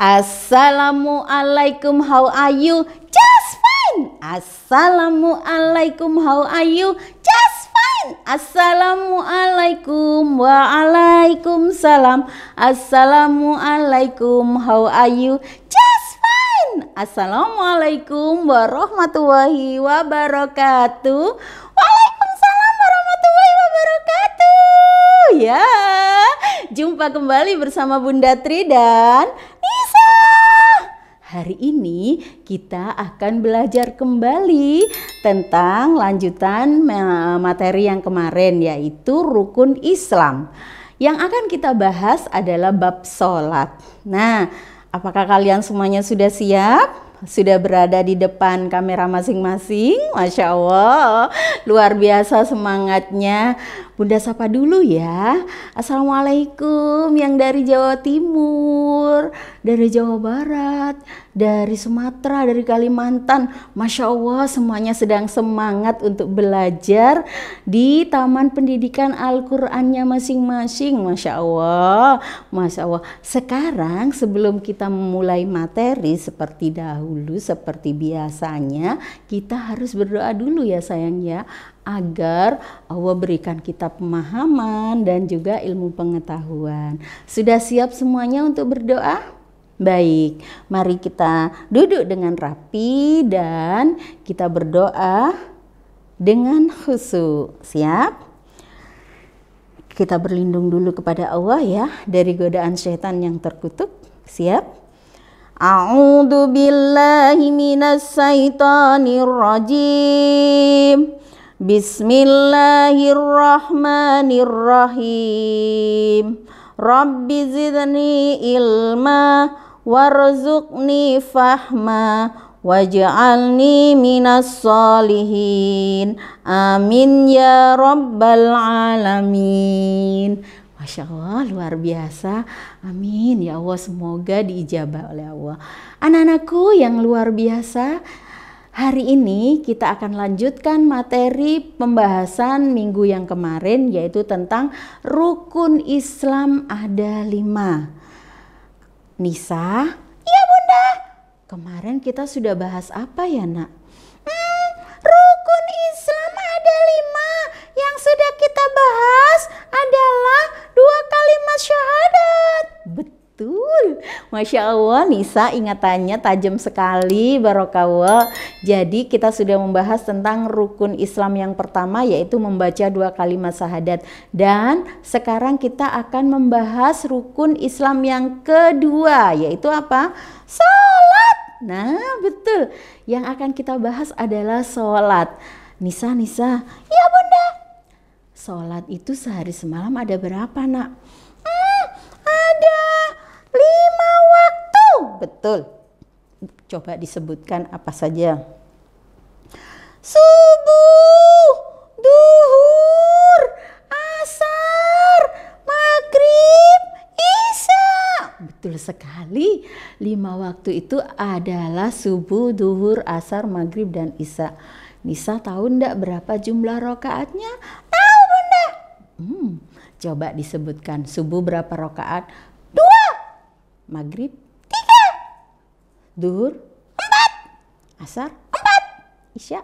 Assalamualaikum, how are you? Just fine. Assalamualaikum, how are you? Just fine. Assalamualaikum, waalaikumsalam. Assalamualaikum, how are you? Just fine. Assalamualaikum warahmatullahi wabarakatuh. Waalaikumsalam warahmatullahi wabarakatuh. Ya, jumpa kembali bersama Bunda Tri dan Nisa. Hari ini kita akan belajar kembali tentang lanjutan materi yang kemarin, yaitu rukun Islam. Yang akan kita bahas adalah bab sholat. Nah, apakah kalian semuanya sudah siap? Sudah berada di depan kamera masing-masing? Masya Allah, luar biasa semangatnya. Bunda sapa dulu ya. Assalamualaikum yang dari Jawa Timur, dari Jawa Barat, dari Sumatera, dari Kalimantan. Masya Allah, semuanya sedang semangat untuk belajar di Taman Pendidikan Al-Qur'annya masing-masing. Masya Allah, Masya Allah. Sekarang sebelum kita memulai materi seperti dahulu, seperti biasanya, kita harus berdoa dulu ya sayang ya, agar Allah berikan kita pemahaman dan juga ilmu pengetahuan. Sudah siap semuanya untuk berdoa? Baik, mari kita duduk dengan rapi dan kita berdoa dengan khusyuk. Siap? Kita berlindung dulu kepada Allah ya dari godaan syaitan yang terkutuk. Siap? A'udzu billahi minas syaitonir rajim. Bismillahirrahmanirrahim. Rabbi zidni ilma warzuqni fahma waj'alni minas solihin. Amin ya rabbal alamin. Masya Allah, luar biasa. Amin ya Allah, semoga diijabah oleh Allah. Anak-anakku yang luar biasa, hari ini kita akan lanjutkan materi pembahasan minggu yang kemarin, yaitu tentang rukun Islam ada 5. Nisa? Iya Bunda. Kemarin kita sudah bahas apa ya nak? Rukun Islam ada 5. Yang sudah kita bahas adalah 2 kalimat syahadat. Betul. Masya Allah, Nisa ingatannya tajam sekali, barokallah. Jadi kita sudah membahas tentang rukun Islam yang pertama, yaitu membaca 2 kalimat syahadat. Dan sekarang kita akan membahas rukun Islam yang kedua, yaitu apa? Sholat. Nah betul, yang akan kita bahas adalah sholat. Nisa, iya Bunda. Sholat itu sehari semalam ada berapa nak? Ada 5 waktu. Betul. Coba disebutkan apa saja. Subuh, duhur, asar, maghrib, isya. Betul sekali. 5 waktu itu adalah subuh, duhur, asar, maghrib, dan isya. Nisa tahu ndak berapa jumlah rakaatnya? Tahu Bunda. Coba disebutkan. Subuh berapa rakaat? 2. Maghrib 3. Duhur 4. Asar 4. Isya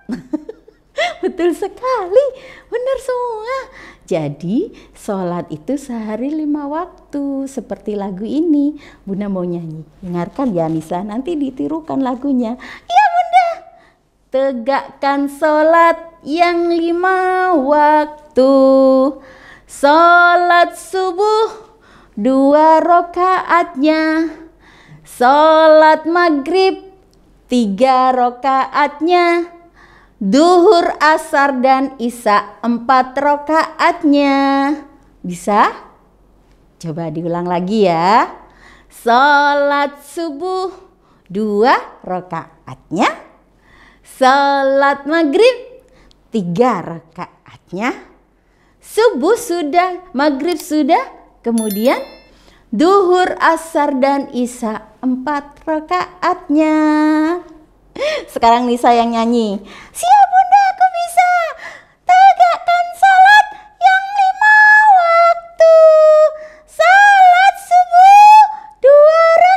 4. Betul sekali. Benar semua. Jadi sholat itu sehari 5 waktu. Seperti lagu ini. Bunda mau nyanyi. Dengarkan ya Nisa. Nanti ditirukan lagunya. Iya Bunda. Tegakkan sholat yang 5 waktu. Sholat subuh 2 rakaatnya. Sholat maghrib 3 rakaatnya. Duhur, asar, dan isya 4 rakaatnya. Bisa? Coba diulang lagi ya. Sholat subuh 2 rakaatnya. Sholat maghrib 3 rakaatnya. Subuh sudah, maghrib sudah, kemudian duhur, asar, dan isya 4 rakaatnya. Sekarang Nisa yang nyanyi. Siap Bunda, aku bisa. Tegakkan salat yang 5 waktu. Salat subuh 2 rakaat.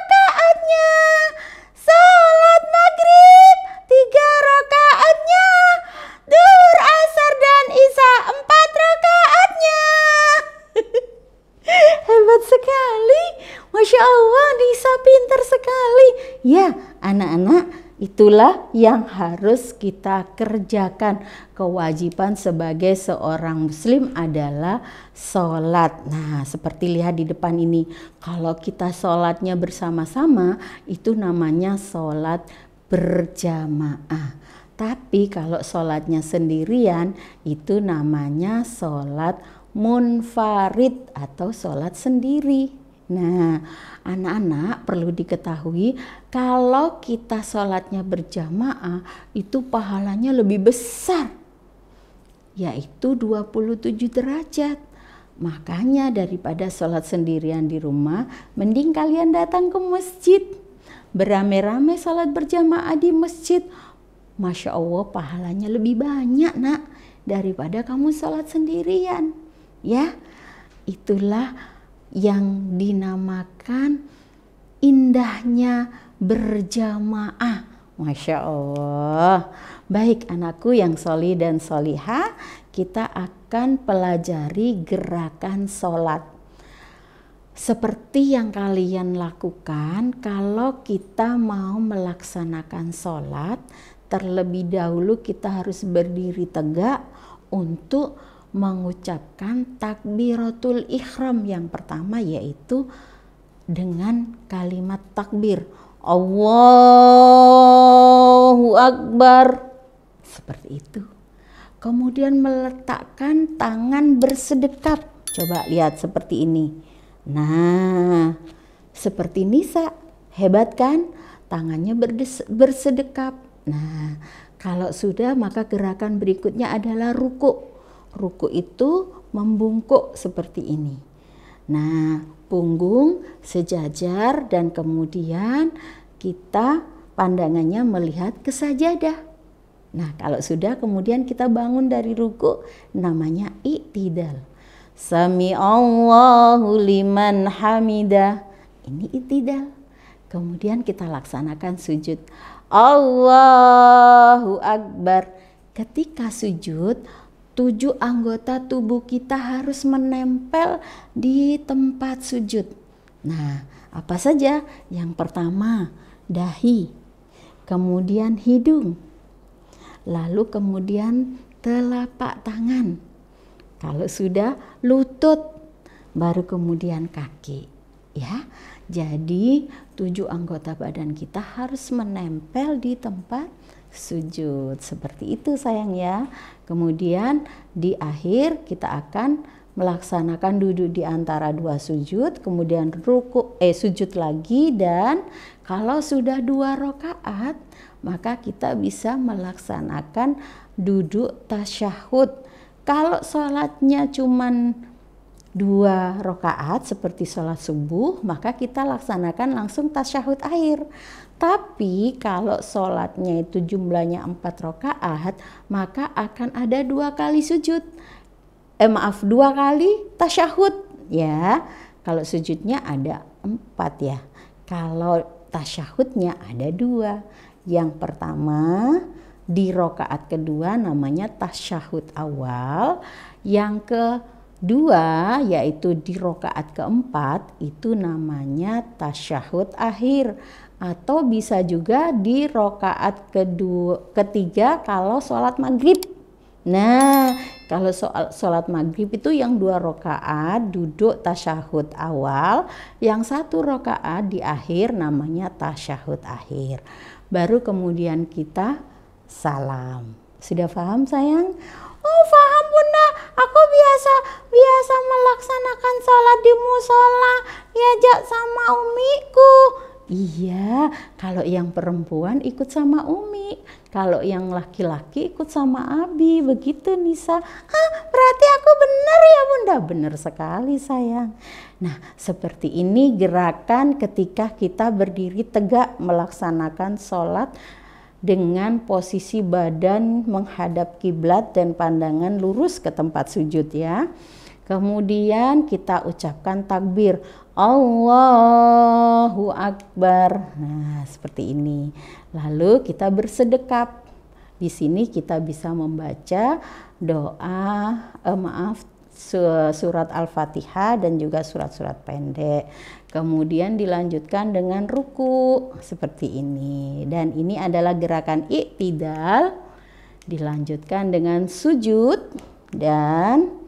Ya, anak-anak, itulah yang harus kita kerjakan. Kewajiban sebagai seorang muslim adalah sholat. Nah, seperti lihat di depan ini. Kalau kita sholatnya bersama-sama, itu namanya sholat berjamaah. Tapi kalau sholatnya sendirian, itu namanya sholat munfarid atau sholat sendiri. Nah, anak-anak perlu diketahui kalau kita sholatnya berjamaah itu pahalanya lebih besar, yaitu 27 derajat. Makanya daripada sholat sendirian di rumah, mending kalian datang ke masjid. Beramai-ramai sholat berjamaah di masjid. Masya Allah, pahalanya lebih banyak nak daripada kamu sholat sendirian. Ya, itulah yang dinamakan indahnya berjamaah. Masya Allah. Baik anakku yang sholih dan sholihah, kita akan pelajari gerakan sholat. Seperti yang kalian lakukan kalau kita mau melaksanakan sholat, terlebih dahulu kita harus berdiri tegak untuk mengucapkan takbiratul ihram yang pertama, yaitu dengan kalimat takbir Allahu Akbar, seperti itu. Kemudian meletakkan tangan bersedekap. Coba lihat seperti ini. Nah, seperti Nisa, hebat kan? Tangannya bersedekap. Nah, kalau sudah maka gerakan berikutnya adalah ruku. Ruku itu membungkuk seperti ini. Nah, punggung sejajar dan kemudian kita pandangannya melihat ke sajadah. Nah, kalau sudah kemudian kita bangun dari ruku, namanya i'tidal. Sami Allahu liman hamidah. Ini i'tidal. Kemudian kita laksanakan sujud. Allahu Akbar. Ketika sujud, 7 anggota tubuh kita harus menempel di tempat sujud. Nah, apa saja? Yang pertama, dahi, kemudian hidung, lalu kemudian telapak tangan. Kalau sudah, lutut, baru kemudian kaki. Ya, jadi 7 anggota badan kita harus menempel di tempat sujud. Seperti itu sayang ya. Kemudian di akhir kita akan melaksanakan duduk di antara 2 sujud, kemudian sujud lagi, dan kalau sudah 2 rakaat maka kita bisa melaksanakan duduk tasyahud. Kalau sholatnya cuman 2 rakaat seperti sholat subuh, maka kita laksanakan langsung tasyahud akhir. Tapi kalau sholatnya itu jumlahnya 4 rakaat, maka akan ada 2 kali sujud. 2 kali tasyahud ya. Kalau sujudnya ada 4 ya. Kalau tasyahudnya ada 2. Yang pertama di rakaat kedua namanya tasyahud awal. Yang kedua yaitu di rakaat keempat itu namanya tasyahud akhir. Atau bisa juga di rakaat ketiga kalau sholat maghrib. Nah, kalau sholat maghrib itu yang 2 rakaat duduk tasyahud awal, yang 1 rakaat di akhir namanya tasyahud akhir. Baru kemudian kita salam. Sudah paham sayang? Oh paham bunda, aku biasa melaksanakan sholat di musola, diajak sama umiku. Iya, kalau yang perempuan ikut sama Umi, kalau yang laki-laki ikut sama Abi, begitu Nisa. Berarti aku benar ya bunda? Benar sekali sayang. Nah, seperti ini gerakan ketika kita berdiri tegak melaksanakan sholat dengan posisi badan menghadap kiblat dan pandangan lurus ke tempat sujud ya. Kemudian kita ucapkan takbir Allahu Akbar. Nah, seperti ini. Lalu kita bersedekap. Di sini kita bisa membaca doa, surat Al-Fatihah dan juga surat-surat pendek. Kemudian dilanjutkan dengan ruku seperti ini. Dan ini adalah gerakan i'tidal. Dilanjutkan dengan sujud dan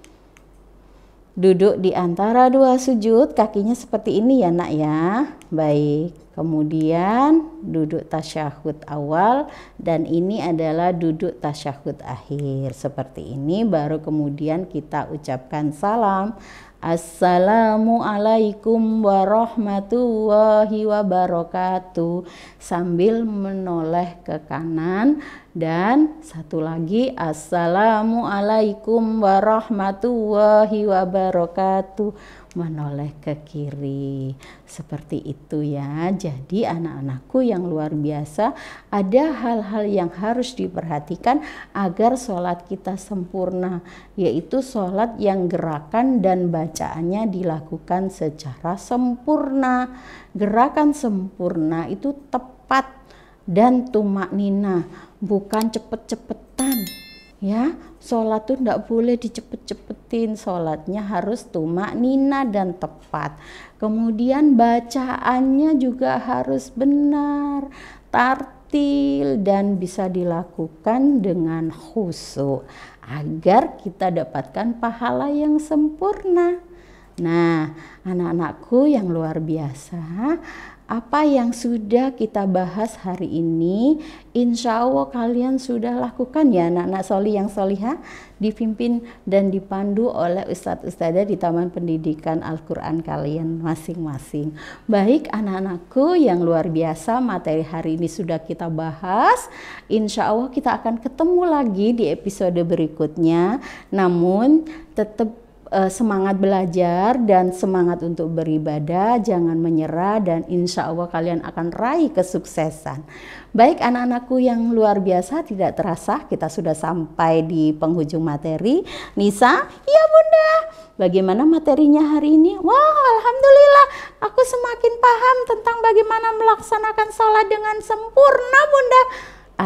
duduk di antara dua sujud, kakinya seperti ini ya nak ya. Baik, kemudian duduk tasyahud awal dan ini adalah duduk tasyahud akhir. Seperti ini baru kemudian kita ucapkan salam. Assalamualaikum warahmatullahi wabarakatuh, sambil menoleh ke kanan. Dan satu lagi, assalamualaikum warahmatullahi wabarakatuh, menoleh ke kiri. Seperti itu ya. Jadi anak-anakku yang luar biasa, ada hal-hal yang harus diperhatikan agar sholat kita sempurna, yaitu sholat yang gerakan dan bacaannya dilakukan secara sempurna. Gerakan sempurna itu tepat dan tumaknina, bukan cepet-cepetan ya. Sholat tuh enggak boleh dicepet-cepetin, sholatnya harus tumaknina dan tepat. Kemudian bacaannya juga harus benar, tartil, dan bisa dilakukan dengan khusyuk agar kita dapatkan pahala yang sempurna. Nah, anak-anakku yang luar biasa, apa yang sudah kita bahas hari ini, insya Allah kalian sudah lakukan ya anak-anak soli yang solihah, dipimpin dan dipandu oleh ustadz-ustadzah di Taman Pendidikan Al-Quran kalian masing-masing. Baik anak-anakku yang luar biasa, materi hari ini sudah kita bahas. Insya Allah kita akan ketemu lagi di episode berikutnya. Namun tetap semangat belajar dan semangat untuk beribadah, jangan menyerah, dan insya Allah kalian akan raih kesuksesan. Baik anak-anakku yang luar biasa, tidak terasa kita sudah sampai di penghujung materi. Nisa, iya bunda, bagaimana materinya hari ini? Wah, alhamdulillah aku semakin paham tentang bagaimana melaksanakan sholat dengan sempurna bunda.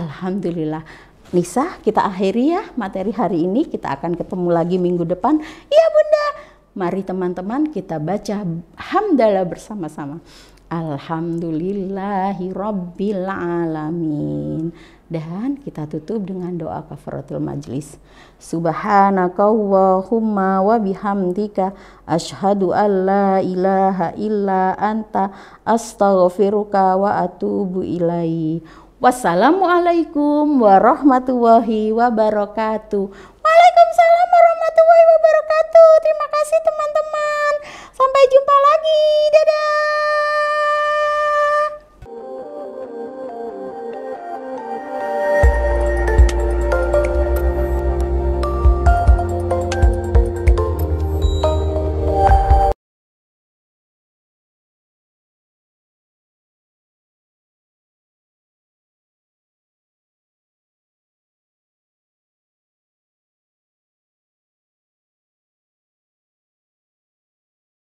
Alhamdulillah. Nisa, kita akhiri ya materi hari ini. Kita akan ketemu lagi minggu depan. Iya bunda. Mari teman-teman kita baca hamdalah bersama-sama. Alhamdulillahirabbil alamin. Dan kita tutup dengan doa kafaratul majlis. Subhanakallahumma wa bihamdika asyhadu an la ilaha illa anta astaghfiruka wa atubu ilaik. Wassalamualaikum warahmatullahi wabarakatuh. Waalaikumsalam warahmatullahi wabarakatuh. Terima kasih teman-teman. Sampai jumpa lagi. Dadah.